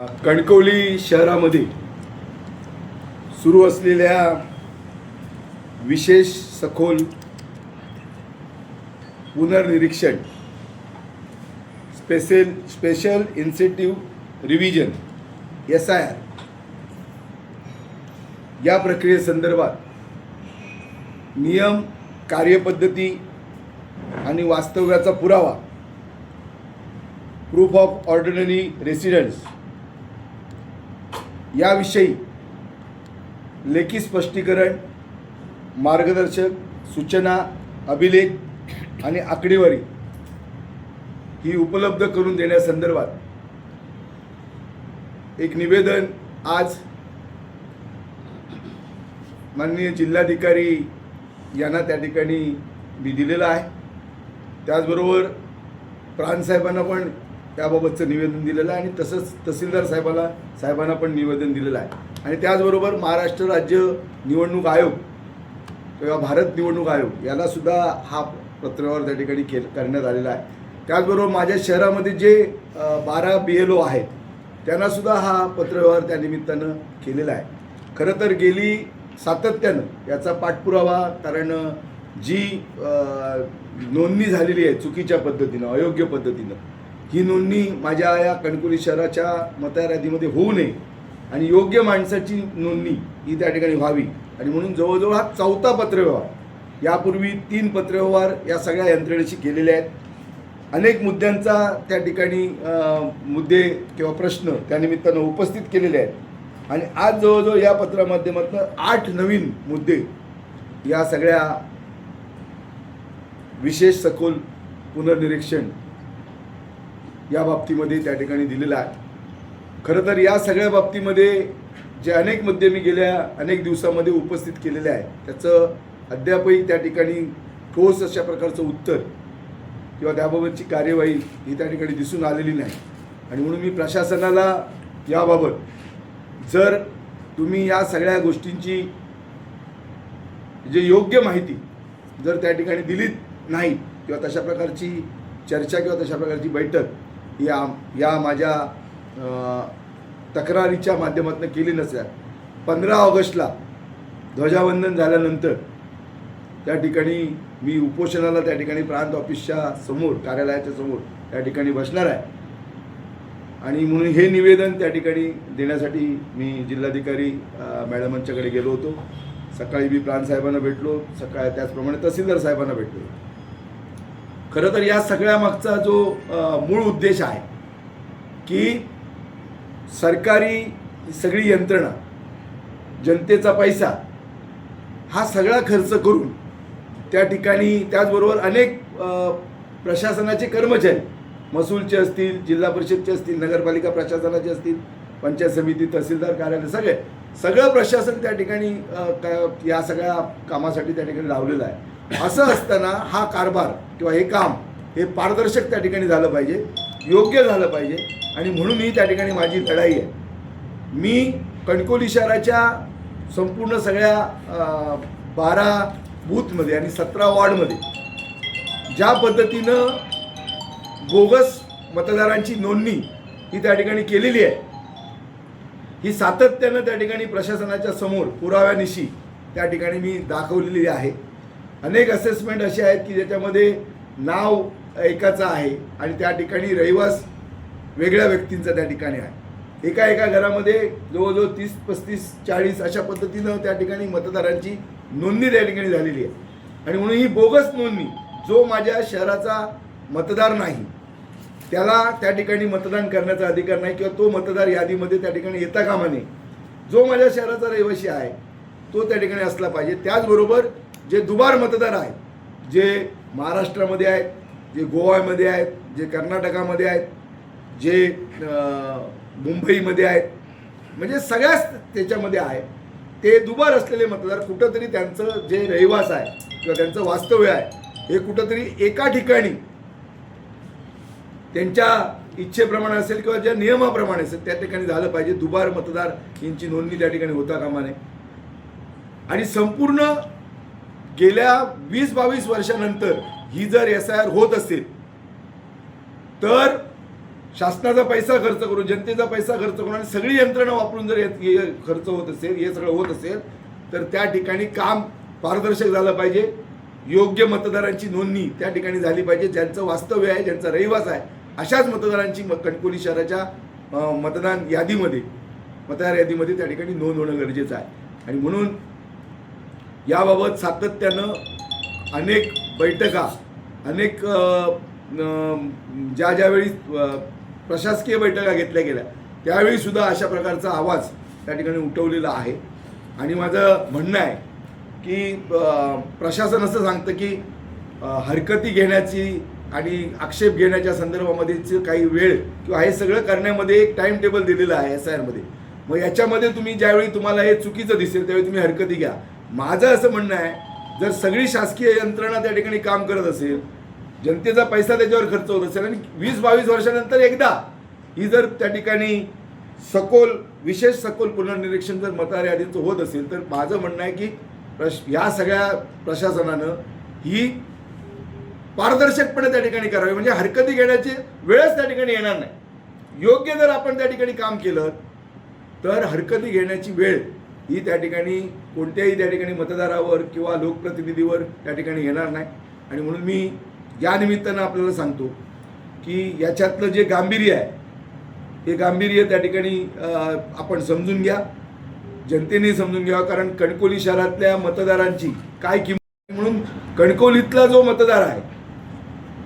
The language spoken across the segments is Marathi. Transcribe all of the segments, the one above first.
कणकवली शहरामध्ये सुरू असलेल्या विशेष सखोल पुनर्निरीक्षण स्पेशल इन्सेंटिव्ह रिव्हिजन SIR या प्रक्रियेसंदर्भात नियम, कार्यपद्धती आणि वास्तव्याचा पुरावा प्रूफ ऑफ ऑर्डिनरी रेसिडेंट्स याविषयी लेखी स्पष्टीकरण, मार्गदर्शक सूचना, अभिलेख आणि आकडेवारी ही उपलब्ध करून देण्यासंदर्भात एक निवेदन आज माननीय जिल्हाधिकारी यांना त्या ठिकाणी मी दिलेलं आहे. त्याचबरोबर प्रांतसाहेबांना पण त्याबाबतचं निवेदन दिलेलं आहे आणि तसंच तहसीलदार साहेबांना पण निवेदन दिलेलं आहे. आणि त्याचबरोबर महाराष्ट्र राज्य निवडणूक आयोग किंवा भारत निवडणूक आयोग याला सुद्धा हा पत्रव्यवहार त्या ठिकाणी करण्यात आलेला आहे. त्याचबरोबर माझ्या शहरामध्ये जे 12 BLO आहेत त्यांनासुद्धा हा पत्रव्यवहार त्या निमित्तानं केलेला आहे. खरं तर गेली सातत्यानं याचा पाठपुरावा, कारण जी नोंदणी झालेली आहे चुकीच्या पद्धतीनं, अयोग्य पद्धतीनं, ही नोंदणी माझ्या या कणकवली शहराच्या मतदार यादीमध्ये होऊ नये आणि योग्य माणसाची नोंदणी ही त्या ठिकाणी व्हावी. आणि म्हणून जवळजवळ हा 4था पत्रव्यवहार. यापूर्वी 3 पत्रव्यवहार या सगळ्या यंत्रणेशी केलेले आहेत. अनेक मुद्द्यांचा त्या ठिकाणी मुद्दे किंवा प्रश्न त्यानिमित्तानं उपस्थित केलेले आहेत आणि आज जवळजवळ या पत्रामाध्यमातून 8 नवीन मुद्दे या सगळ्या विशेष सखोल पुनर्निरीक्षण या बाबतीमध्ये त्या ठिकाणी दिलेलं आहे. खरं तर या सगळ्या बाबतीमध्ये जे अनेक मुद्दे मी गेल्या अनेक दिवसामध्ये उपस्थित केलेले आहेत त्याचं अद्यापही त्या ठिकाणी ठोस अशा प्रकारचं उत्तर किंवा त्याबाबतची कार्यवाही ही त्या ठिकाणी दिसून आलेली नाही. आणि म्हणून मी प्रशासनाला याबाबत जर तुम्ही या सगळ्या गोष्टींची जे योग्य माहिती जर त्या ठिकाणी दिलीत नाही किंवा तशा प्रकारची चर्चा किंवा तशा प्रकारची बैठक या माझ्या तक्रारीच्या माध्यमातून केली नसल्यास 15 ऑगस्टला ध्वजावंदन झाल्यानंतर त्या ठिकाणी मी उपोषणाला त्या ठिकाणी प्रांत ऑफिसच्या समोर, कार्यालयाच्या समोर त्या ठिकाणी बसणार आहे. आणि म्हणून हे निवेदन त्या ठिकाणी देण्यासाठी मी जिल्हाधिकारी मॅडमांच्याकडे गेलो होतो. सकाळी मी प्रांतसाहेबांना भेटलो, त्याचप्रमाणे तहसीलदार साहेबांना भेटलो. खरं तर या सगळ्या मागचा जो मूळ उद्देश आहे की सरकारी सगळी यंत्रणा, जनतेचा पैसा हा सगळा खर्च करून त्या ठिकाणी, त्याचबरोबर अनेक प्रशासनाचे कर्मचारी, महसूलचे असतील, जिल्हा परिषदचे असतील, नगरपालिका प्रशासनाचे असतील, पंचायत समिती, तहसीलदार कार्यालय, सगळं प्रशासन त्या ठिकाणी या सगळ्या कामासाठी त्या ठिकाणी लावलेलं आहे. असं असताना हा कारभार किंवा हे काम हे पारदर्शक त्या ठिकाणी झालं पाहिजे, योग्य झालं पाहिजे. आणि म्हणून ही त्या ठिकाणी माझी लढाई आहे. मी कणकवली शहराच्या संपूर्ण सगळ्या 12 बूथमध्ये आणि 17 वॉर्डमध्ये ज्या पद्धतीनं बोगस मतदारांची नोंदणी ही त्या ठिकाणी केलेली आहे, ही सातत्यानं त्या ठिकाणी प्रशासनाच्या समोर पुराव्यानिशी त्या ठिकाणी मी दाखवलेली आहे. अनेक असेसमेंट असे आहेत की ज्याच्यामध्ये नाव एकाचं आहे आणि त्या ठिकाणी रहिवास वेगळ्या व्यक्तींचा त्या ठिकाणी आहे. एका घरामध्ये जवळजवळ 30, 35, 40 अशा पद्धतीनं त्या ठिकाणी मतदारांची नोंदणी त्या ठिकाणी झालेली आहे. आणि म्हणून ही बोगस नोंदणी, जो माझ्या शहराचा मतदार नाही त्याला त्या ठिकाणी मतदान करण्याचा अधिकार नाही किंवा तो मतदार यादीमध्ये त्या ठिकाणी येता कामा नये. जो माझ्या शहराचा रहिवासी आहे तो त्या ठिकाणी असला पाहिजे. त्याचबरोबर जे दुबार मतदार आहेत, जे महाराष्ट्रामध्ये आहेत, जे गोव्यामध्ये आहेत, जे कर्नाटकामध्ये आहेत, जे मुंबईमध्ये आहेत, म्हणजे सगळ्याच त्याच्यामध्ये आहे, ते दुबार असलेले मतदार कुठंतरी त्यांचं जे रहिवास आहे किंवा त्यांचं वास्तव्य आहे हे कुठंतरी एका ठिकाणी त्यांच्या इच्छेप्रमाणे असेल किंवा ज्या नियमाप्रमाणे असेल त्या ठिकाणी झालं पाहिजे. दुबार मतदार यांची नोंदणी त्या ठिकाणी होता कामा नये. आणि संपूर्ण गेल्या 20-22 वर्षानंतर ही जर SIR होत असेल तर शासनाचा पैसा खर्च करून, जनतेचा पैसा खर्च करून आणि सगळी यंत्रणा वापरून जर हे खर्च होत असेल, हे सगळं होत असेल, तर त्या ठिकाणी काम पारदर्शक झालं पाहिजे. योग्य मतदारांची नोंदणी त्या ठिकाणी झाली पाहिजे. ज्यांचं वास्तव्य आहे, ज्यांचा रहिवास आहे, अशाच मतदारांची कणकवली शहराच्या मतदार यादीमध्ये त्या ठिकाणी नोंद होणं गरजेचं आहे. आणि म्हणून याबाबत सातत्यानं अनेक बैठका, अनेक ज्यावेळी प्रशासकीय बैठका घेतल्या गेल्या त्यावेळी सुद्धा अशा प्रकारचा आवाज त्या ठिकाणी उठवलेला आहे. आणि माझं म्हणणं आहे की प्रशासन असं सांगतं की हरकती घेण्याची आणि आक्षेप घेण्याच्या संदर्भामध्ये काही वेळ किंवा हे सगळं करण्यामध्ये एक टाइम टेबल दिलेलं आहे SIR मध्ये. मग याच्यामध्ये तुम्ही ज्यावेळी तुम्हाला हे चुकीचं दिसेल त्यावेळी तुम्ही हरकती घ्या. माझं असं म्हणणं आहे, जर सगळी शासकीय यंत्रणा त्या ठिकाणी काम करत असेल, जनतेचा पैसा त्याच्यावर खर्च होत असेल आणि 20-22 वर्षानंतर एकदा ही जर त्या ठिकाणी विशेष सखोल पुनर्निरीक्षण जर मतदार यादीचं होत असेल, तर माझं म्हणणं आहे की या सगळ्या प्रशासनानं ही पारदर्शकपणे त्या ठिकाणी करावी. म्हणजे हरकती घेण्याची वेळच त्या ठिकाणी येणार नाही. योग्य जर आपण त्या ठिकाणी काम केलं तर हरकती घेण्याची वेळ ही त्या ठिकाणी कोणत्याही त्या ठिकाणी मतदारावर किंवा लोकप्रतिनिधीवर त्या ठिकाणी येणार नाही. आणि म्हणून मी या निमित्तानं आपल्याला सांगतो की याच्यातलं जे गांभीर्य आहे, हे गांभीर्य त्या ठिकाणी आपण समजून घ्या, जनतेने समजून घ्यावं. कारण कणकवली शहरातल्या मतदारांची काय किंमत, म्हणून कणकवलीतला जो मतदार आहे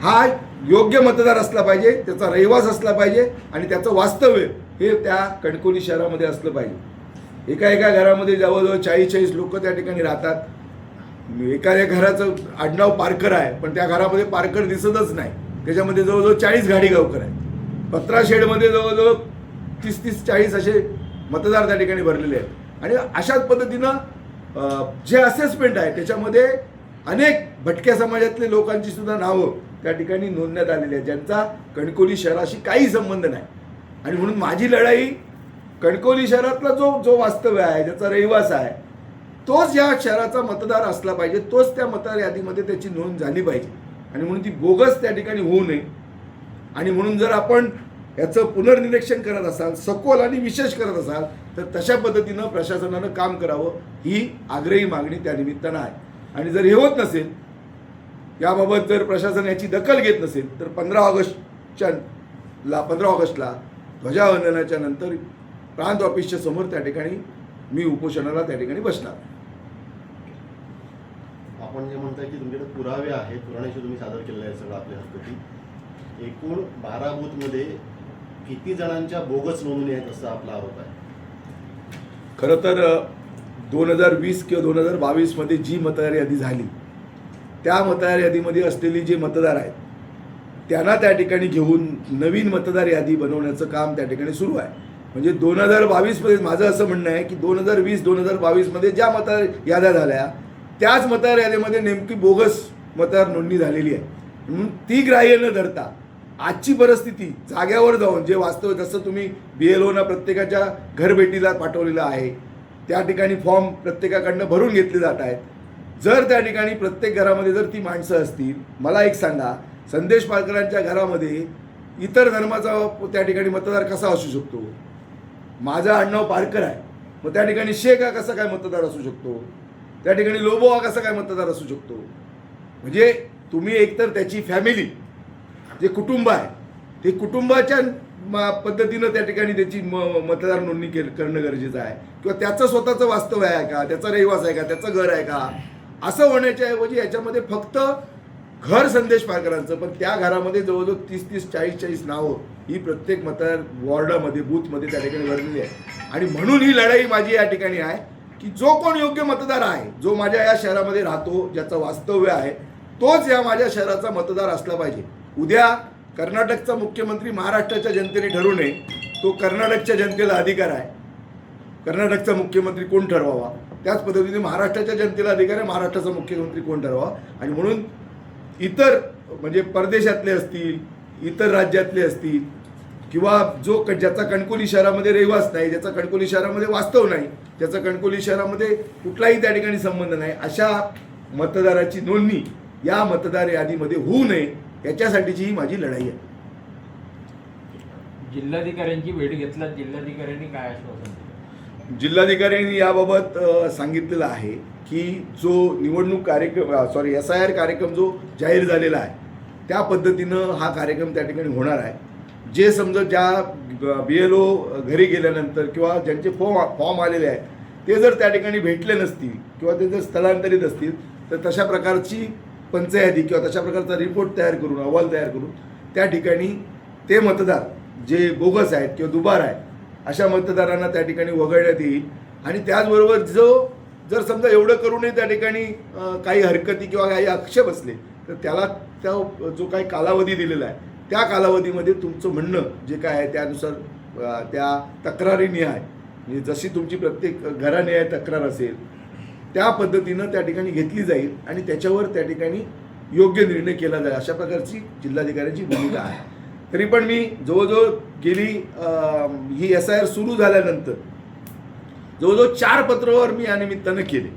हा योग्य मतदार असला पाहिजे, त्याचा रहिवास असला पाहिजे आणि त्याचं वास्तव्य हे त्या कणकवली शहरामध्ये असलं पाहिजे. एका घरामध्ये जवळजवळ 40-40 लोक त्या ठिकाणी राहतात. एखाद्या घराचं आडनाव पारकर आहे, पण त्या घरामध्ये पारकर दिसतच नाही. त्याच्यामध्ये जवळजवळ 40 गाडीगावकर आहेत. 15 शेडमध्ये जवळजवळ 30-40 असे मतदार त्या ठिकाणी भरलेले आहेत. आणि अशाच पद्धतीनं जे असेसमेंट आहे त्याच्यामध्ये अनेक भटक्या समाजातले लोकांची सुद्धा नावं त्या ठिकाणी नोंदण्यात आलेली आहेत, ज्यांचा कणकवली शहराशी काही संबंध नाही. आणि म्हणून माझी लढाई कणकवली शहरातला जो वास्तव्य आहे, ज्याचा रहिवास आहे, तोच या शहराचा मतदार असला पाहिजे, तोच त्या मतदार यादीमध्ये त्याची नोंद झाली पाहिजे. आणि म्हणून ती बोगस त्या ठिकाणी होऊ नये. आणि म्हणून जर आपण याचं पुनर्निरीक्षण करत असाल, सखोल आणि विशेष करत असाल, तर तशा पद्धतीनं प्रशासनानं काम करावं ही आग्रही मागणी त्या निमित्तानं आहे. आणि जर हे होत नसेल, याबाबत जर प्रशासन याची दखल घेत नसेल, तर 15 ऑगस्टला ध्वजावंदनाच्या नंतर प्रांत ऑफिसच्या समोर त्या ठिकाणी मी उपोषणाला त्या ठिकाणी बसणार. आपण जे म्हणताय की तुमच्याकडे पुरावे आहेत, पुराण्याशी तुम्ही सादर केलेलं आहे सगळं आपल्या हरकती. एकूण 12 बूथमध्ये किती जणांच्या बोगस नोंदणी आहेत असा आपला आरोप आहे? खरं तर 2020 किंवा 2022 मध्ये जी मतदार यादी झाली, त्या मतदार यादीमध्ये असलेली जे मतदार आहेत त्यांना त्या ठिकाणी घेऊन नवीन मतदार यादी बनवण्याचं काम त्या ठिकाणी सुरू आहे. म्हणजे 2022 मध्ये माझं असं म्हणणं आहे की 2020-2022 मध्ये ज्या मतदार याद्या झाल्या त्याच मतदार यादीमध्ये नेमकी बोगस मतदार नोंदणी झालेली आहे. म्हणून ती ग्राह्य न धरता आजची परिस्थिती जाग्यावर जाऊन जे वास्तव, जसं तुम्ही BLOना प्रत्येकाच्या घरभेटीला पाठवलेलं आहे, त्या ठिकाणी फॉर्म प्रत्येकाकडनं भरून घेतले जात आहेत. जर त्या ठिकाणी प्रत्येक घरामध्ये जर ती माणसं असतील, मला एक सांगा, संदेश पारकरांच्या घरामध्ये इतर धर्माचा त्या ठिकाणी मतदार कसा असू शकतो? माझं आडनाव पारकर आहे, मग त्या ठिकाणी शेख हा कसा काय मतदार असू शकतो? त्या ठिकाणी लोबो हा कसा काय मतदार असू शकतो? म्हणजे तुम्ही एकतर त्याची फॅमिली, जे कुटुंब आहे, ते कुटुंबाच्या पद्धतीनं त्या ठिकाणी त्याची मतदार नोंदणी करणं गरजेचं आहे. किंवा त्याचं स्वतःचं वास्तव्य आहे का, त्याचा रहिवास आहे का, त्याचं घर आहे का, असं होण्याच्या ऐवजी याच्यामध्ये फक्त घर संदेश पारकरांचं, पण त्या घरामध्ये जवळजवळ 30-30, 40-40 नावं ही प्रत्येक मतदार वॉर्डामध्ये, बूथमध्ये त्या ठिकाणी भरलेली आहे. आणि म्हणून ही लढाई माझी या ठिकाणी आहे की जो कोण योग्य मतदार आहे, जो माझ्या या शहरामध्ये राहतो, ज्याचं वास्तव्य आहे, तोच या माझ्या शहराचा मतदार असला पाहिजे. उद्या कर्नाटकचा मुख्यमंत्री महाराष्ट्राच्या जनतेने ठरवू नये, तो कर्नाटकच्या जनतेला अधिकार आहे. कर्नाटकचा मुख्यमंत्री कोण ठरवावा, त्याच पद्धतीने महाराष्ट्राच्या जनतेला अधिकार आहे, महाराष्ट्राचा मुख्यमंत्री कोण ठरवावा. आणि म्हणून इतर म्हणजे परदेशातले असतील, इतर राज्यातले असतील, किंवा ज्याचा कणकवली शहरामध्ये रहिवास नाही, ज्याचा कणकवली शहरामध्ये वास्तव नाही, ज्याचा कणकवली शहरामध्ये कुठलाही त्या ठिकाणी संबंध नाही, अशा मतदाराची नोंदणी या मतदार यादीमध्ये होऊ नये, याच्यासाठीची ही माझी लढाई आहे. जिल्हाधिकाऱ्यांची भेट घेतला, जिल्हाधिकाऱ्यांनी काय आश्वासन दिलं? जिल्हाधिकाऱ्यांनी याबाबत सांगितलेलं आहे की जो निवडणूक कार्यक्रम SIR कार्यक्रम जो जाहीर झालेला आहे त्या पद्धतीनं हा कार्यक्रम त्या ठिकाणी होणार आहे. जे समजा ज्या BLO घरी गेल्यानंतर किंवा ज्यांचे फॉर्म आलेले आहेत ते जर त्या ठिकाणी भेटले नसतील किंवा ते जर स्थलांतरित असतील तर तशा प्रकारची पंचायती किंवा तशा प्रकारचा रिपोर्ट तयार करून, अहवाल तयार करून त्या ठिकाणी ते मतदार जे बोगस आहेत किंवा दुबार आहेत अशा मतदारांना त्या ठिकाणी वगळण्यात येईल. आणि त्याचबरोबर जर समजा एवढं करूनही त्या ठिकाणी काही हरकती किंवा काही आक्षेप असले तर त्याला जो काही कालावधी दिलेला आहे त्या कालावधीमध्ये तुमचं म्हणणं जे काय आहे त्यानुसार त्या तक्रारीनिहाय म्हणजे जशी तुमची प्रत्येक घरानिहाय तक्रार असेल त्या पद्धतीनं त्या ठिकाणी घेतली जाईल आणि त्याच्यावर त्या ठिकाणी योग्य निर्णय केला जाईल अशा प्रकारची जिल्हाधिकाऱ्यांची भूमिका आहे. तरी पण मी जवळजवळ गेली ही SIR सुरू झाल्यानंतर जवळजवळ 4 पत्रव्यवहार मी या निमित्तानं केले.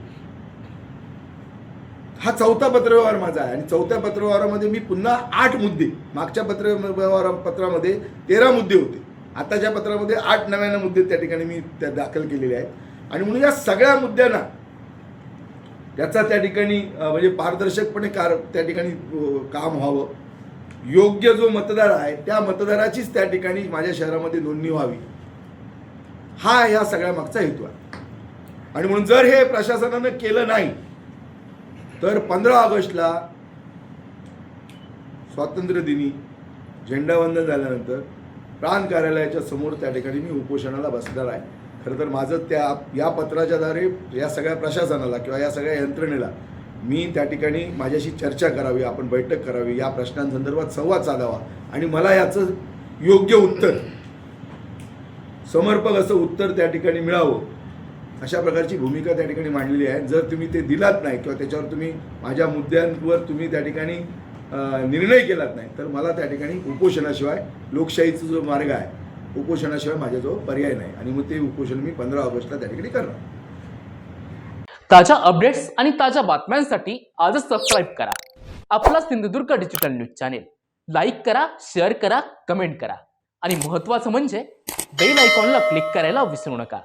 हा 4था पत्रव्यवहार माझा आहे आणि 4थ्या पत्रव्यवहारामध्ये मी पुन्हा 8 मुद्दे, मागच्या पत्रामध्ये 13 मुद्दे होते, आताच्या पत्रामध्ये 8 नव्यानं मुद्दे त्या ठिकाणी मी त्या दाखल केलेले आहेत. आणि म्हणून या सगळ्या मुद्द्यांना त्याचा त्या ठिकाणी म्हणजे पारदर्शकपणे त्या ठिकाणी काम व्हावं, योग्य जो मतदार आहे त्या मतदाराचीच त्या ठिकाणी माझ्या शहरामध्ये नोंदणी व्हावी, हा या सगळ्या मागचा हेतू आहे. आणि म्हणून जर हे प्रशासनानं केलं नाही तर 15 ऑगस्टला स्वातंत्र्य दिनी झेंडावंदन झाल्यानंतर प्रांत कार्यालयाच्या समोर त्या ठिकाणी मी उपोषणाला बसणार आहे. खरं तर माझं या पत्राच्याद्वारे या सगळ्या प्रशासनाला किंवा या सगळ्या यंत्रणेला मी त्या ठिकाणी माझ्याशी चर्चा करावी, आपण बैठक करावी, या प्रश्नांसंदर्भात संवाद साधावा आणि मला याचं योग्य उत्तर, समर्पक असं उत्तर त्या ठिकाणी मिळावं अशा प्रकारची भूमिका त्या ठिकाणी मांडलेली आहे. जर तुम्ही ते दिलात नाही किंवा त्याच्यावर तुम्ही माझ्या मुद्द्यांवर तुम्ही त्या ठिकाणी निर्णय केलात नाही तर मला त्या ठिकाणी उपोषणाशिवाय, लोकशाहीचा जो मार्ग आहे उपोषणाशिवाय माझ्याजवळ पर्याय नाही आणि मग ते उपोषण मी 15 ऑगस्टला त्या ठिकाणी करणार. ताज्या अपडेट्स आणि ताज्या बातम्यांसाठी आजच सबस्क्राईब करा आपला Sindhudurg digital news channel. Like करा, शेअर करा, कमेंट करा आणि महत्त्वाचं म्हणजे बेल आयकॉनला क्लिक करायला विसरू नका.